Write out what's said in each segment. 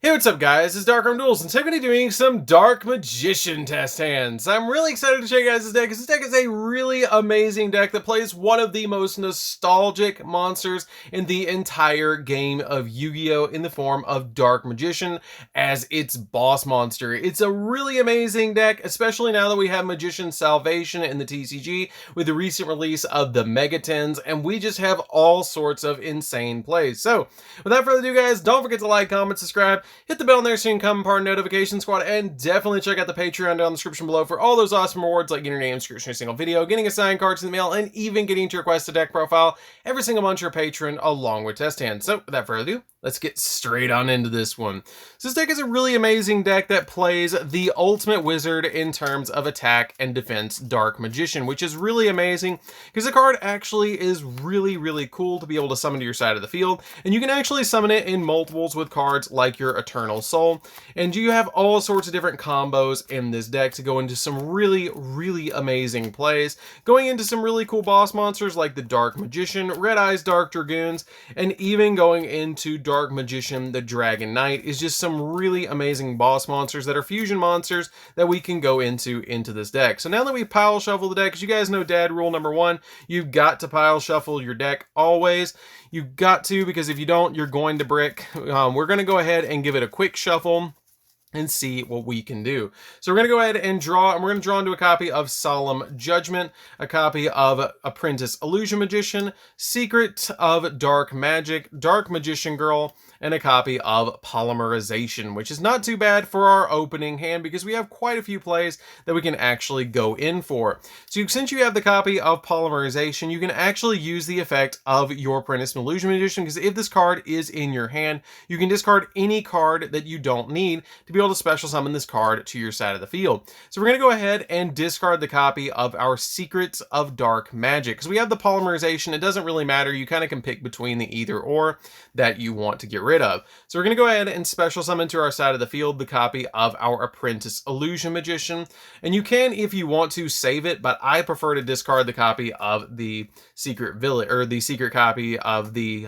Hey, what's up guys, it's DarkArmedDuelist, and today we're going to be doing some Dark Magician test hands. I'm really excited to show you guys this deck, because this deck is a really amazing deck that plays one of the most nostalgic monsters in the entire game of Yu-Gi-Oh! In the form of Dark Magician as its boss monster. It's a really amazing deck, especially now that we have Magician Salvation in the TCG with the recent release of the Megatens, and we just have all sorts of insane plays. So, without further ado guys, don't forget to like, comment, subscribe, hit the bell on there so you can come part of the notification squad, and definitely check out the Patreon down in the description below for all those awesome rewards like getting your name in every single video, getting assigned cards in the mail, and even getting to request a deck profile every single month you're a patron along with test hands. So without further ado, let's get straight on into this one. So this deck is a really amazing deck that plays the ultimate wizard in terms of attack and defense Dark Magician, which is really amazing because the card actually is really cool to be able to summon to your side of the field, and you can actually summon it in multiples with cards like your Eternal Soul, and you have all sorts of different combos in this deck to go into some really amazing plays, going into some really cool boss monsters like the Dark Magician, Red Eyes Dark Dragoons, and even going into Dark Magician the Dragon Knight is just some really amazing boss monsters that are fusion monsters that we can go into this deck. So now that we pile shuffle the deck, as you guys know, dad rule number one, you've got to pile shuffle your deck always. You've got to, because if you don't, you're going to brick. We're going to go ahead and give it a quick shuffle and see what we can do. So we're going to go ahead and draw, and we're going to draw into a copy of Solemn Judgment, a copy of Apprentice Illusion Magician, Secret of Dark Magic, Dark Magician Girl, and a copy of Polymerization, which is not too bad for our opening hand because we have quite a few plays that we can actually go in for. So since you have the copy of Polymerization, you can actually use the effect of your Apprentice Illusion Magician, because if this card is in your hand, you can discard any card that you don't need to be able to special summon this card to your side of the field. So we're going to go ahead and discard the copy of our Secrets of Dark Magic. Because we have the Polymerization, it doesn't really matter. You kind of can pick between the either or that you want to get rid of. So we're going to go ahead and special summon to our side of the field the copy of our Apprentice Illusion Magician. And you can, if you want to, save it, but I prefer to discard the copy of the Secret Village, or the secret copy of the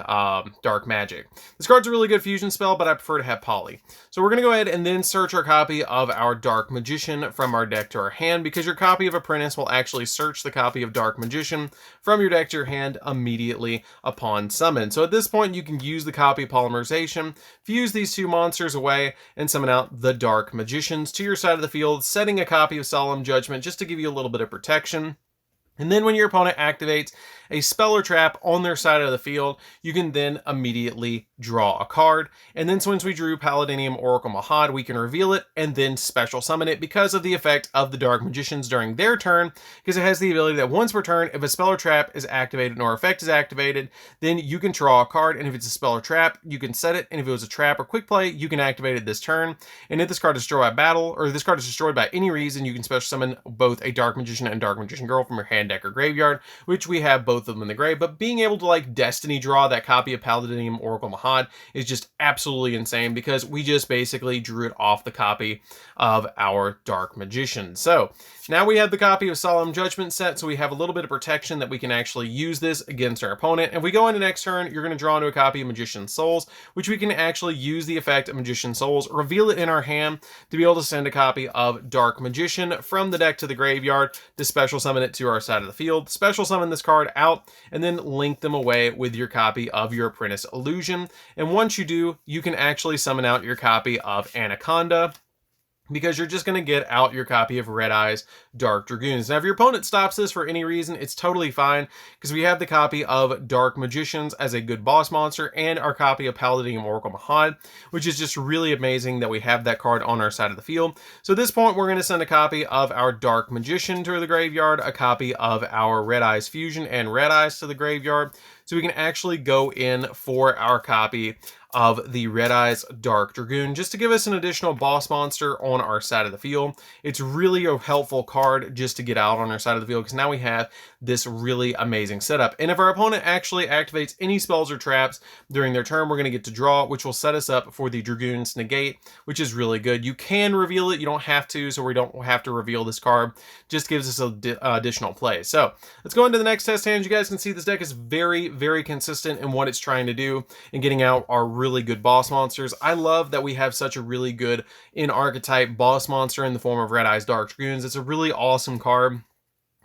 Dark Magic. This card's a really good fusion spell, but I prefer to have Poly. So we're going to go ahead and then search our copy of our Dark Magician from our deck to our hand, because your copy of Apprentice will actually search the copy of Dark Magician from your deck to your hand immediately upon summon. So at this point, you can use the copy of Polymerization, fuse these two monsters away, and summon out the Dark Magicians to your side of the field, setting a copy of Solemn Judgment just to give you a little bit of protection. And then when your opponent activates a spell or trap on their side of the field, you can then immediately draw a card. And then once we drew Paladinium Oracle Mahad, we can reveal it and then special summon it because of the effect of the Dark Magicians during their turn, because it has the ability that once per turn, if a spell or trap is activated or effect is activated, then you can draw a card, and if it's a spell or trap, you can set it, and if it was a trap or quick play, you can activate it this turn. And if this card is destroyed by battle, or this card is destroyed by any reason, you can special summon both a Dark Magician and Dark Magician Girl from your hand, deck, or graveyard, which we have both of them in the grave. But being able to like destiny draw that copy of Paladinium Oracle Mahad is just absolutely insane, because we just basically drew it off the copy of our Dark Magician. So now we have the copy of Solemn Judgment set, so we have a little bit of protection that we can actually use this against our opponent. If we go into next turn, you're going to draw into a copy of Magician Souls, which we can actually use the effect of Magician Souls, reveal it in our hand to be able to send a copy of Dark Magician from the deck to the graveyard to special summon it to our side of the field, special summon this card out, and then link them away with your copy of your Apprentice Illusion. And once you do, you can actually summon out your copy of Anaconda, because you're just going to get out your copy of Red Eyes Dark Dragoons. Now, if your opponent stops this for any reason, it's totally fine, because we have the copy of Dark Magicians as a good boss monster, and our copy of Paladinium Oracle Mahad, which is just really amazing that we have that card on our side of the field. So at this point, we're going to send a copy of our Dark Magician to the graveyard, a copy of our Red Eyes Fusion and Red Eyes to the graveyard, so we can actually go in for our copy of the Red Eyes Dark Dragoon, just to give us an additional boss monster on our side of the field. It's really a helpful card just to get out on our side of the field, because now we have this really amazing setup. And if our opponent actually activates any spells or traps during their turn, we're going to get to draw, which will set us up for the Dragoon's Negate, which is really good. You can reveal it, you don't have to, so we don't have to reveal this card. Just gives us additional play. So let's go into the next test hand. You guys can see this deck is very consistent in what it's trying to do in getting out our really good boss monsters. I love that we have such a really good in-archetype boss monster in the form of Red Eyes Dark Dragoons. It's a really awesome card,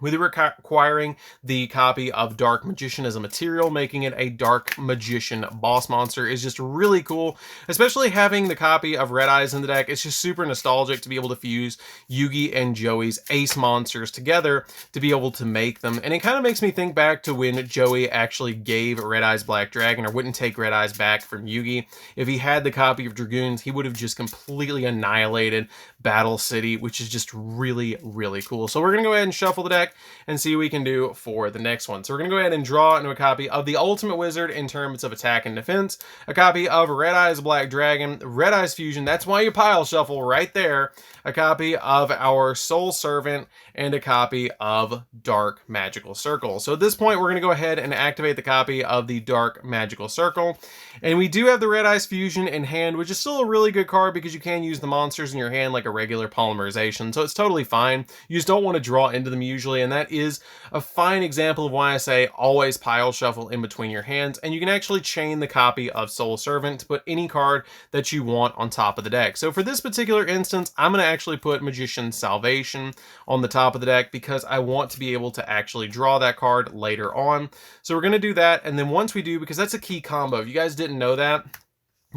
with it requiring the copy of Dark Magician as a material, making it a Dark Magician boss monster is just really cool, especially having the copy of Red Eyes in the deck. It's just super nostalgic to be able to fuse Yugi and Joey's ace monsters together to be able to make them, and it kind of makes me think back to when Joey actually gave Red Eyes Black Dragon, or wouldn't take Red Eyes back from Yugi. If he had the copy of Dragoons, he would have just completely annihilated Battle City, which is just really, really cool. So we're going to go ahead and shuffle the deck and see what we can do for the next one. So we're going to go ahead and draw into a copy of the Ultimate Wizard in terms of attack and defense, a copy of Red Eyes Black Dragon, Red Eyes Fusion, that's why you pile shuffle right there, a copy of our Soul Servant, and a copy of Dark Magical Circle. So at this point, we're going to go ahead and activate the copy of the Dark Magical Circle. And we do have the Red Eyes Fusion in hand, which is still a really good card because you can use the monsters in your hand like a regular polymerization. So it's totally fine. You just don't want to draw into them usually, and that is a fine example of why I say always pile shuffle in between your hands. And you can actually chain the copy of Soul Servant to put any card that you want on top of the deck. So for this particular instance, I'm going to actually put Magician's Salvation on the top of the deck because I want to be able to actually draw that card later on. So we're going to do that, and then once we do, because that's a key combo, if you guys didn't know that,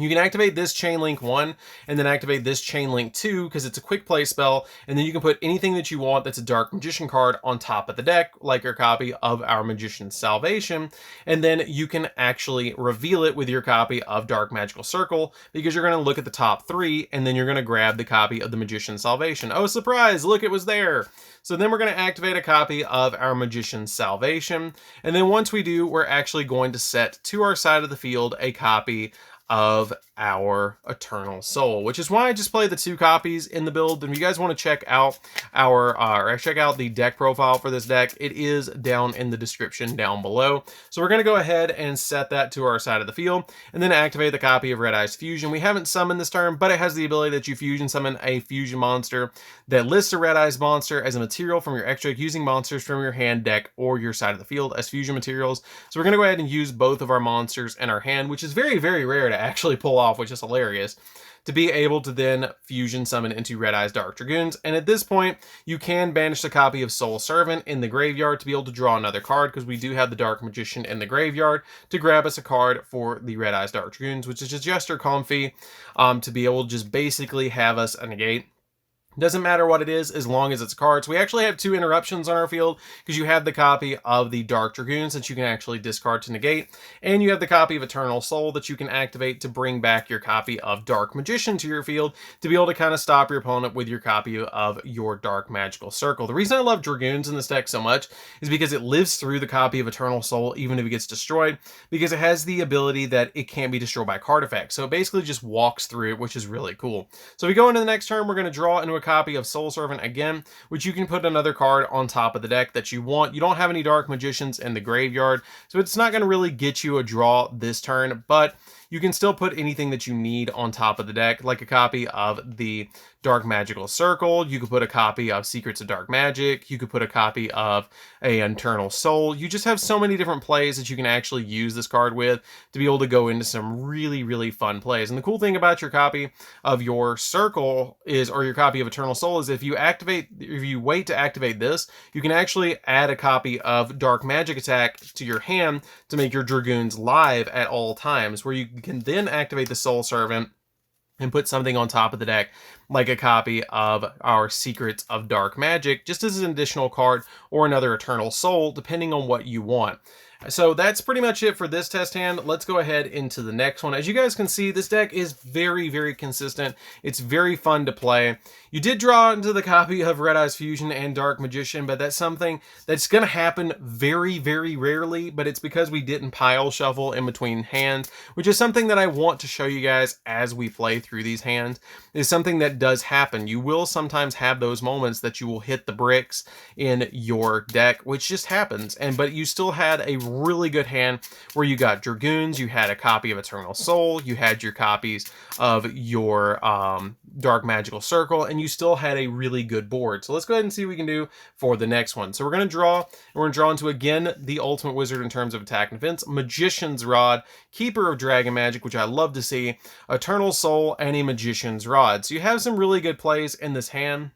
you can activate this Chain Link 1 and then activate this Chain Link 2 because it's a quick play spell, and then you can put anything that you want that's a Dark Magician card on top of the deck, like your copy of our Magician's Salvation, and then you can actually reveal it with your copy of Dark Magical Circle because you're going to look at the top 3 and then you're going to grab the copy of the Magician's Salvation. Oh, surprise! Look, it was there! So then we're going to activate a copy of our Magician's Salvation, and then once we do, we're actually going to set to our side of the field a copy of our Eternal Soul, which is why I just play the 2 copies in the build. And if you guys want to check out check out the deck profile for this deck, it is down in the description down below. So we're going to go ahead and set that to our side of the field and then activate the copy of Red Eyes Fusion. We haven't summoned this turn, but it has the ability that you fusion summon a fusion monster that lists a Red Eyes monster as a material from your extra deck using monsters from your hand, deck, or your side of the field as fusion materials. So we're going to go ahead and use both of our monsters in our hand, which is very, very rare to actually pull off, which is hilarious, to be able to then fusion summon into Red Eyes Dark Dragoons. And at this point, you can banish the copy of Soul Servant in the graveyard to be able to draw another card, because we do have the Dark Magician in the graveyard to grab us a card for the Red Eyes Dark Dragoons, which is just Jester Comfy, to be able to just basically have us a negate. Doesn't matter what it is as long as it's a card. So we actually have 2 interruptions on our field because you have the copy of the Dark Dragoons that you can actually discard to negate, and you have the copy of Eternal Soul that you can activate to bring back your copy of Dark Magician to your field to be able to kind of stop your opponent with your copy of your Dark Magical Circle. The reason I love Dragoons in this deck so much is because it lives through the copy of Eternal Soul even if it gets destroyed, because it has the ability that it can't be destroyed by card effects. So it basically just walks through it, which is really cool. So we go into the next turn, we're going to draw into a copy of Soul Servant again, which you can put another card on top of the deck that you want. You don't have any Dark Magicians in the graveyard, so it's not going to really get you a draw this turn, but you can still put anything that you need on top of the deck, like a copy of the Dark Magical Circle. You could put a copy of Secrets of Dark Magic. You could put a copy of a Eternal Soul. You just have so many different plays that you can actually use this card with to be able to go into some really, really fun plays. And the cool thing about your copy of your Circle is, or your copy of Eternal Soul, is if you wait to activate this, you can actually add a copy of Dark Magic Attack to your hand to make your Dragoons live at all times, where you can then activate the Soul Servant and put something on top of the deck, like a copy of our Secrets of Dark Magic, just as an additional card, or another Eternal Soul, depending on what you want. So that's pretty much it for this test hand. Let's go ahead into the next one. As you guys can see, this deck is very, very consistent. It's very fun to play. You did draw into the copy of Red Eyes Fusion and Dark Magician, but that's something that's going to happen very, very rarely, but it's because we didn't pile shuffle in between hands, which is something that I want to show you guys as we play through these hands, is something that does happen. You will sometimes have those moments that you will hit the bricks in your deck, which just happens, but you still had a really good hand where you got Dragoons, you had a copy of Eternal Soul, you had your copies of your Dark Magical Circle, and you still had a really good board. So let's go ahead and see what we can do for the next one. So we're going to draw, and we're going to draw into, again, the Ultimate Wizard in terms of attack and defense, Magician's Rod, Keeper of Dragon Magic, which I love to see, Eternal Soul, and a Magician's Rod. So you have some really good plays in this hand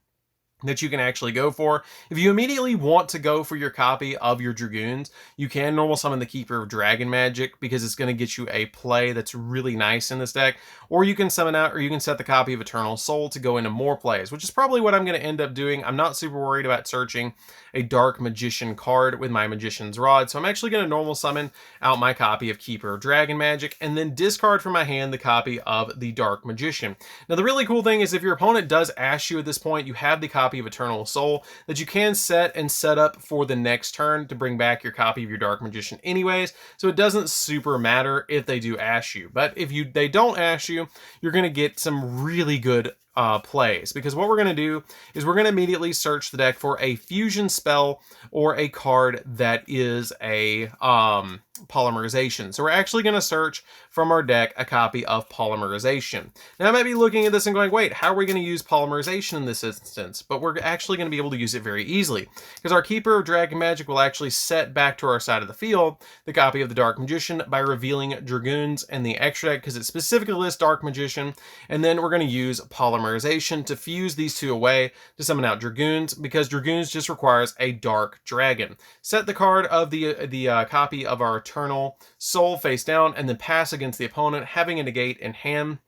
that you can actually go for. If you immediately want to go for your copy of your Dragoons, you can normal summon the Keeper of Dragon Magic because it's going to get you a play that's really nice in this deck, or you can summon out, or you can set the copy of Eternal Soul to go into more plays, which is probably what I'm going to end up doing. I'm not super worried about searching a Dark Magician card with my Magician's Rod, so I'm actually going to normal summon out my copy of Keeper of Dragon Magic, and then discard from my hand the copy of the Dark Magician. Now the really cool thing is if your opponent does ash you at this point, you have the copy of Eternal Soul that you can set and set up for the next turn to bring back your copy of your Dark Magician anyways, so it doesn't super matter if they do ash you. But if they don't ash you, you're going to get some really good plays, because what we're going to do is we're going to immediately search the deck for a fusion spell or a card that is a polymerization. So we're actually going to search from our deck a copy of polymerization. Now I might be looking at this and going, wait, how are we going to use polymerization in this instance? But we're actually going to be able to use it very easily, because our Keeper of Dragon Magic will actually set back to our side of the field the copy of the Dark Magician by revealing Dragoons and the extra deck, because it specifically lists Dark Magician, and then we're going to use polymerization to fuse these two away to summon out Dragoons, because Dragoons just requires a Dark Dragon. Set the card of the copy of our Eternal Soul face down, and then pass against the opponent, having a negate in hand.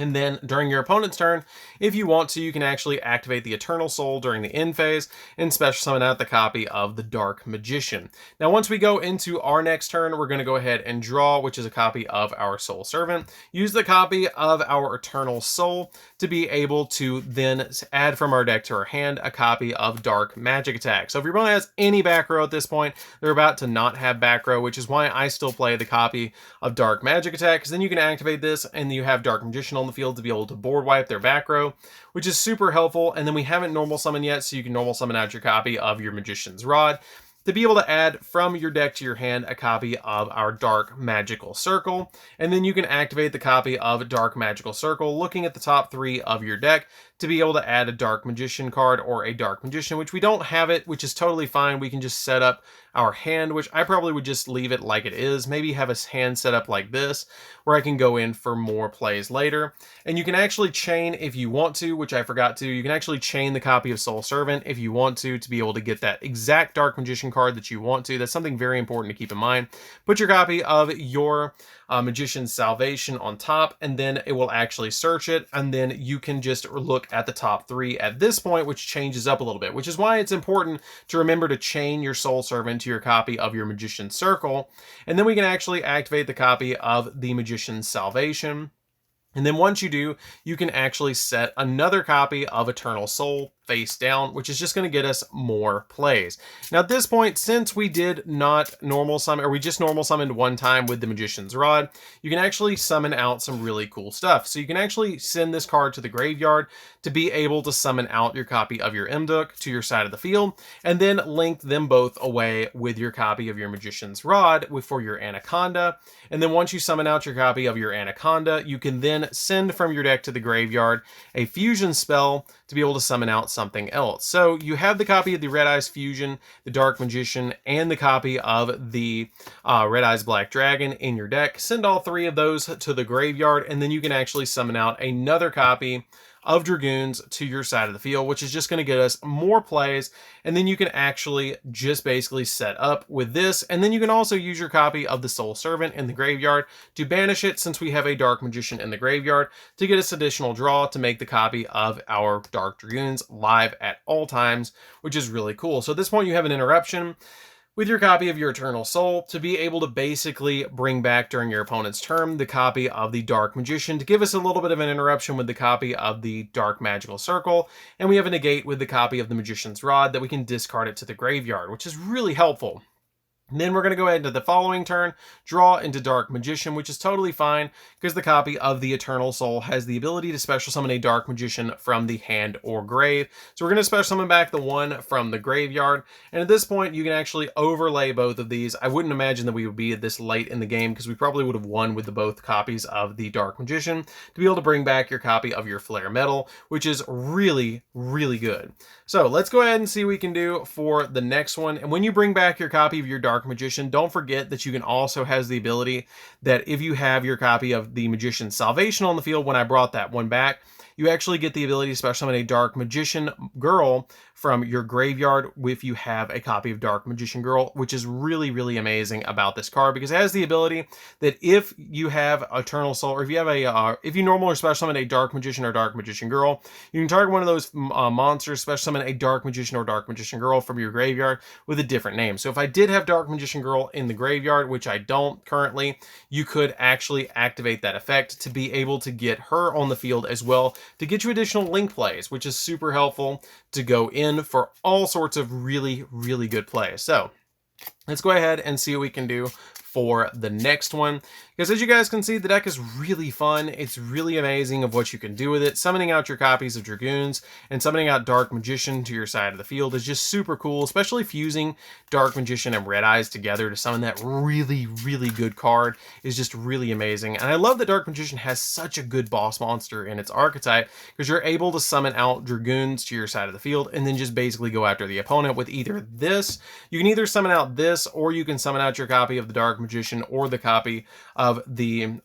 And then during your opponent's turn, if you want to, you can actually activate the Eternal Soul during the end phase and special summon out the copy of the Dark Magician. Now, once we go into our next turn, we're going to go ahead and draw, which is a copy of our Soul Servant. Use the copy of our Eternal Soul to be able to then add from our deck to our hand a copy of Dark Magic Attack. So if your opponent has any back row at this point, they're about to not have back row, which is why I still play the copy of Dark Magic Attack, because then you can activate this and you have Dark Magician on the field to be able to board wipe their back row, which is super helpful. And then we haven't normal summoned yet, so you can normal summon out your copy of your Magician's Rod to be able to add from your deck to your hand a copy of our Dark Magical Circle. And then you can activate the copy of Dark Magical Circle looking at the top three of your deck to be able to add a Dark Magician card or a Dark Magician, which we don't have it, which is totally fine. We can just set up our hand, which I probably would just leave it like it is. Maybe have a hand set up like this, where I can go in for more plays later. And you can actually chain if you want to, which I forgot to. You can actually chain the copy of Soul Servant if you want to be able to get that exact Dark Magician card that you want to. That's something very important to keep in mind. Put your copy of your Magician's Salvation on top, and then it will actually search it, and then you can just look at the top three at this point, which changes up a little bit, which is why it's important to remember to chain your Soul Servant to your copy of your Magician's Circle, and then we can actually activate the copy of the Magician's Salvation. And then once you do, you can actually set another copy of Eternal Soul face down, which is just going to get us more plays. Now at this point, since we did not normal summon, or we just normal summoned one time with the Magician's Rod, you can actually summon out some really cool stuff. So you can actually send this card to the graveyard to be able to summon out your copy of your Mduk to your side of the field, and then link them both away with your copy of your Magician's Rod for your Anaconda. And then once you summon out your copy of your Anaconda, you can then send from your deck to the graveyard a fusion spell to be able to summon out something else. So you have the copy of the Red Eyes Fusion, the Dark Magician, and the copy of the Red Eyes Black Dragon in your deck. Send all three of those to the graveyard, and then you can actually summon out another copy of Dragoons to your side of the field, which is just going to get us more plays. And then you can actually just basically set up with this. And then you can also use your copy of the Soul Servant in the graveyard to banish it, since we have a Dark Magician in the graveyard, to get us additional draw to make the copy of our Dark Dragoons live at all times, which is really cool. So at this point, you have an interruption with your copy of your Eternal Soul to be able to basically bring back during your opponent's turn the copy of the Dark Magician to give us a little bit of an interruption with the copy of the Dark Magical Circle, and we have a negate with the copy of the Magician's Rod that we can discard it to the graveyard, which is really helpful. And then we're going to go ahead into the following turn, draw into Dark Magician, which is totally fine because the copy of the Eternal Soul has the ability to special summon a Dark Magician from the hand or grave. So we're going to special summon back the one from the graveyard. And at this point, you can actually overlay both of these. I wouldn't imagine that we would be this late in the game because we probably would have won with the both copies of the Dark Magician to be able to bring back your copy of your Flare Metal, which is really, really good. So let's go ahead and see what we can do for the next one. And when you bring back your copy of your Dark Magician, don't forget that you can also has the ability that if you have your copy of the Magician's Salvation on the field, when I brought that one back, you actually get the ability to special summon a Dark Magician Girl from your graveyard if you have a copy of Dark Magician Girl, which is really, really amazing about this card because it has the ability that if you have Eternal Soul, or if you have a, if you normal or special summon a Dark Magician or Dark Magician Girl, you can target one of those monsters, special summon a Dark Magician or Dark Magician Girl from your graveyard with a different name. So if I did have Dark Magician Girl in the graveyard, which I don't currently, you could actually activate that effect to be able to get her on the field as well to get you additional link plays, which is super helpful to go in for all sorts of really, really good plays. So let's go ahead and see what we can do for the next one, because as you guys can see, the deck is really fun. It's really amazing of what you can do with it. Summoning out your copies of Dragoons and summoning out Dark Magician to your side of the field is just super cool, especially fusing Dark Magician and Red Eyes together to summon that really, really good card is just really amazing. And I love that Dark Magician has such a good boss monster in its archetype because you're able to summon out Dragoons to your side of the field and then just basically go after the opponent with either this. You can either summon out this, or you can summon out your copy of the Dark Magician or the copy of the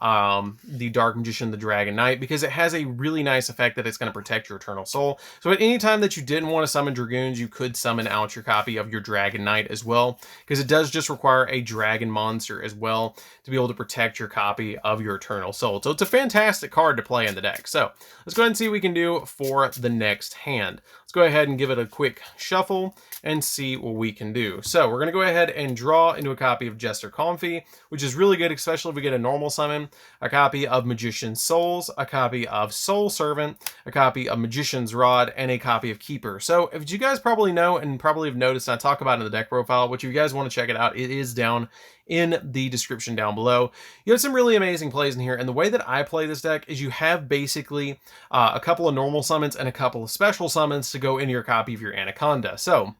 Dark Magician, the Dragon Knight, because it has a really nice effect that it's going to protect your Eternal Soul. So at any time that you didn't want to summon Dragoons, you could summon out your copy of your Dragon Knight as well, because it does just require a Dragon monster as well to be able to protect your copy of your Eternal Soul. So it's a fantastic card to play in the deck. So let's go ahead and see what we can do for the next hand. Let's go ahead and give it a quick shuffle and see what we can do. So we're going to go ahead and draw into a copy of Jester Comfy, which is really good, especially if we get a normal summon, a copy of Magician's Souls, a copy of Soul Servant, a copy of Magician's Rod, and a copy of Keeper. So if you guys probably know and probably have noticed, and I talk about it in the deck profile, which if you guys want to check it out, it is down in the description down below. You have some really amazing plays in here, and the way that I play this deck is you have basically a couple of normal summons and a couple of special summons to go into your copy of your Anaconda. So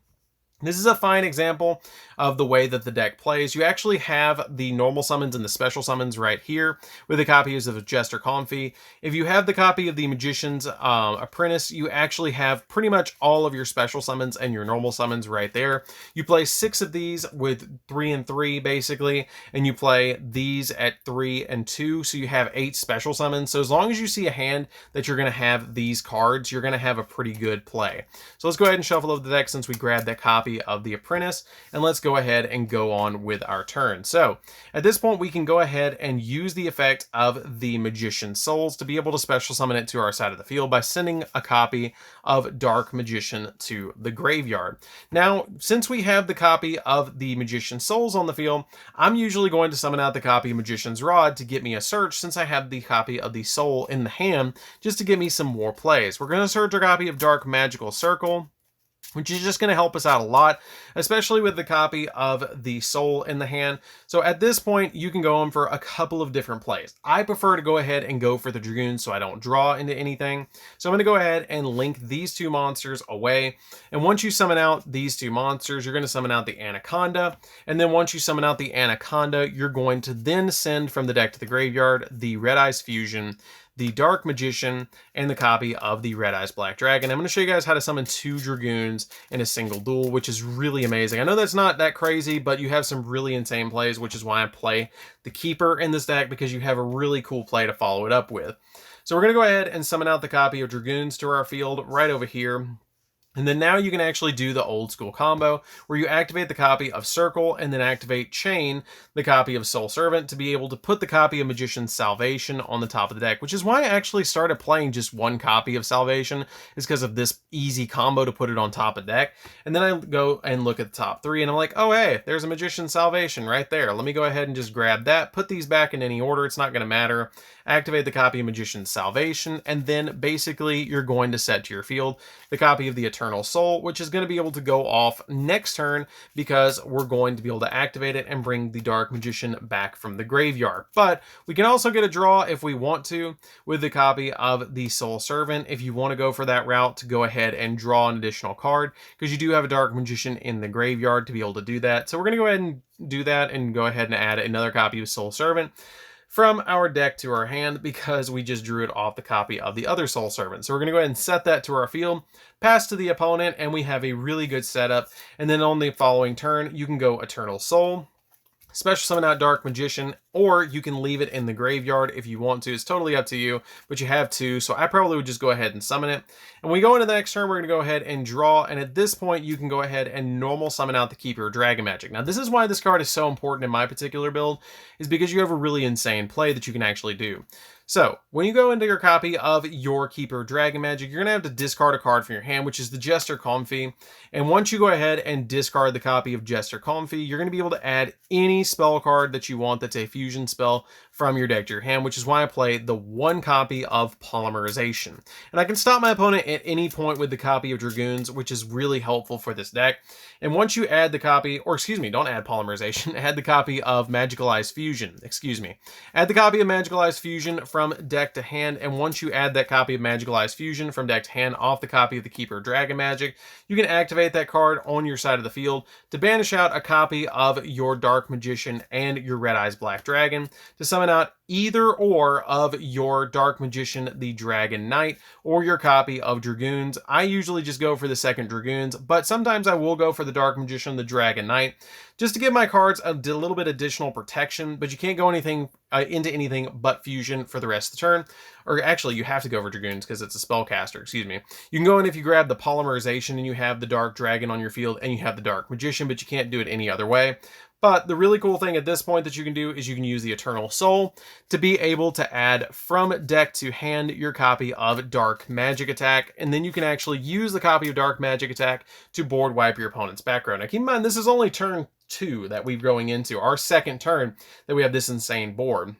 this is a fine example of the way that the deck plays. You actually have the normal summons and the special summons right here with the copies of Jester Comfy. If you have the copy of the Magician's Apprentice, you actually have pretty much all of your special summons and your normal summons right there. You play 6 of these with 3 and 3 basically, and you play these at 3 and 2, so you have 8 special summons. So as long as you see a hand that you're going to have these cards, you're going to have a pretty good play. So let's go ahead and shuffle over the deck since we grabbed that copy of the Apprentice, and let's go ahead and go on with our turn. So at this point we can go ahead and use the effect of the Magician's Souls to be able to special summon it to our side of the field by sending a copy of Dark Magician to the graveyard. Now since we have the copy of the Magician's Souls on the field, I'm usually going to summon out the copy of Magician's Rod to get me a search, since I have the copy of the Soul in the hand, just to give me some more plays. We're going to search a copy of Dark Magical Circle, which is just going to help us out a lot, especially with the copy of the Soul in the hand. So at this point, you can go in for a couple of different plays. I prefer to go ahead and go for the Dragoons so I don't draw into anything. So I'm going to go ahead and link these 2 monsters away. And once you summon out these 2 monsters, you're going to summon out the Anaconda. And then once you summon out the Anaconda, you're going to then send from the deck to the graveyard the Red Eyes Fusion, the Dark Magician, and the copy of the Red Eyes Black Dragon. I'm going to show you guys how to summon 2 Dragoons in a single duel, which is really amazing. I know that's not that crazy, but you have some really insane plays, which is why I play the Keeper in this deck, because you have a really cool play to follow it up with. So we're going to go ahead and summon out the copy of Dragoons to our field right over here. And then now you can actually do the old school combo where you activate the copy of Circle and then activate Chain, the copy of Soul Servant, to be able to put the copy of Magician's Salvation on the top of the deck, which is why I actually started playing just 1 copy of Salvation, is because of this easy combo to put it on top of the deck. And then I go and look at the top 3 and I'm like, oh hey, there's a Magician's Salvation right there. Let me go ahead and just grab that, put these back in any order, it's not going to matter. Activate the copy of Magician's Salvation, and then basically you're going to set to your field the copy of the Eternal Eternal Soul, which is going to be able to go off next turn because we're going to be able to activate it and bring the Dark Magician back from the graveyard. But we can also get a draw if we want to with the copy of the Soul Servant. If you want to go for that route to go ahead and draw an additional card, because you do have a Dark Magician in the graveyard to be able to do that. So we're going to go ahead and do that and go ahead and add another copy of Soul Servant from our deck to our hand because we just drew it off the copy of the other Soul Servant. So we're going to go ahead and set that to our field, pass to the opponent, and we have a really good setup. And then on the following turn, you can go Eternal Soul, special summon out Dark Magician, or you can leave it in the graveyard if you want to. It's totally up to you, but you have two, so I probably would just go ahead and summon it. And when we go into the next turn, we're going to go ahead and draw, and at this point, you can go ahead and normal summon out the Keeper of Dragon Magic. Now, this is why this card is so important in my particular build, is because you have a really insane play that you can actually do. So, when you go into your copy of your Keeper of Dragon Magic, you're going to have to discard a card from your hand, which is the Jester Comfy. And once you go ahead and discard the copy of Jester Comfy, you're going to be able to add any spell card that you want that's a fusion spell from your deck to your hand, which is why I play the one copy of Polymerization. And I can stop my opponent at any point with the copy of Dragoons, which is really helpful for this deck. And once you add the copy, or excuse me, don't add Polymerization, add the copy of Magicalized Fusion, add the copy of Magicalized Fusion from deck to hand, and once you add that copy of Magicalized Fusion from deck to hand off the copy of the Keeper of Dragon Magic, you can activate that card on your side of the field to banish out a copy of your Dark Magician and your Red Eyes Black Dragon to summon out either or of your Dark Magician, the Dragon Knight, or your copy of Dragoons. I usually just go for the second Dragoons, but sometimes I will go for the Dark Magician, the Dragon Knight, just to give my cards a little bit additional protection, but you can't go into anything but Fusion for the rest of the turn. Or actually, you have to go for Dragoons because it's a spellcaster, excuse me. You can go in if you grab the Polymerization and you have the Dark Dragon on your field and you have the Dark Magician, but you can't do it any other way. But the really cool thing at this point that you can do is you can use the Eternal Soul to be able to add from deck to hand your copy of Dark Magic Attack, and then you can actually use the copy of Dark Magic Attack to board wipe your opponent's background. Now keep in mind, this is only turn 2 that we're going into, our second turn that we have this insane board.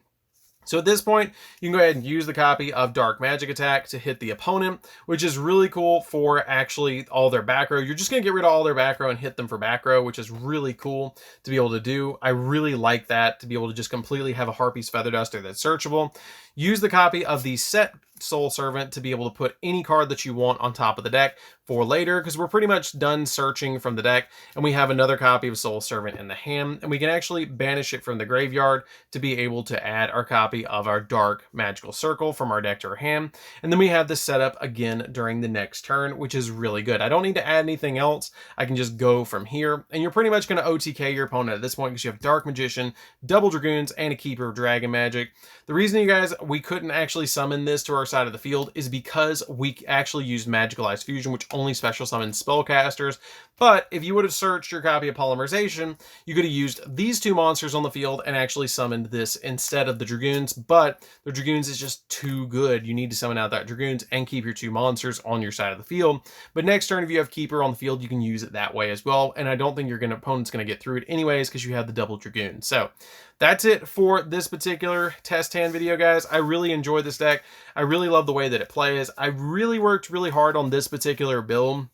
So at this point, you can go ahead and use the copy of Dark Magic Attack to hit the opponent, which is really cool for actually all their back row. You're just going to get rid of all their back row and hit them for back row, which is really cool to be able to do. I really like that, to be able to just completely have a Harpy's Feather Duster that's searchable. Use the copy of the set Soul Servant to be able to put any card that you want on top of the deck for later, because we're pretty much done searching from the deck, and we have another copy of Soul Servant in the hand, and we can actually banish it from the graveyard to be able to add our copy of our Dark Magical Circle from our deck to our hand, and then we have this set up again during the next turn, which is really good. I don't need to add anything else. I can just go from here, and you're pretty much going to OTK your opponent at this point because you have Dark Magician, double Dragoons, and a Keeper of Dragon Magic. The reason, you guys, we couldn't actually summon this to our side of the field is because we actually used Magicalized Fusion, which only special summons spellcasters. But if you would have searched your copy of Polymerization, you could have used these two monsters on the field and actually summoned this instead of the Dragoons. But the Dragoons is just too good. You need to summon out that Dragoons and keep your two monsters on your side of the field. But next turn, if you have Keeper on the field, you can use it that way as well. And I don't think your opponent's going to get through it anyways because you have the double Dragoons. So that's it for this particular test hand video, guys. I really enjoyed this deck. I really love the way that it plays. I really worked really hard on this particular build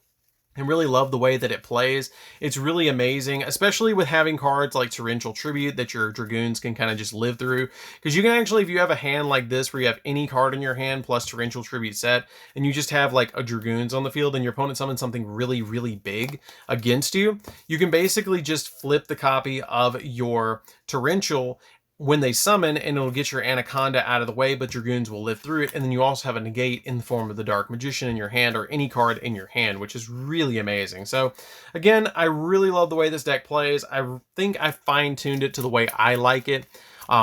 and really love the way that it plays. It's really amazing, especially with having cards like Torrential Tribute that your Dragoons can kind of just live through. Because you can actually, if you have a hand like this where you have any card in your hand plus Torrential Tribute set, and you just have like a Dragoons on the field and your opponent summons something really, really big against you, you can basically just flip the copy of your Torrential when they summon, and it'll get your Anaconda out of the way, but Dragoons will live through it, and then you also have a negate in the form of the Dark Magician in your hand, or any card in your hand, which is really amazing. So, again, I really love the way this deck plays. I think I fine-tuned it to the way I like it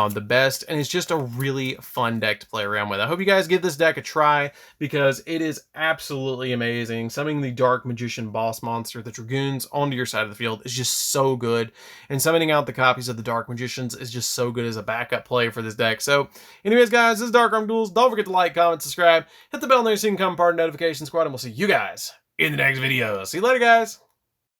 the best, and it's just a really fun deck to play around with. I hope you guys give this deck a try, because it is absolutely amazing. Summoning the Dark Magician boss monster, the Dragoons, onto your side of the field is just so good, and summoning out the copies of the Dark Magicians is just so good as a backup play for this deck. So, anyways, guys, this is DarkArmedDuelist. Don't forget to like, comment, subscribe, hit the bell there so you can become part of the notification squad, and we'll see you guys in the next video. See you later, guys.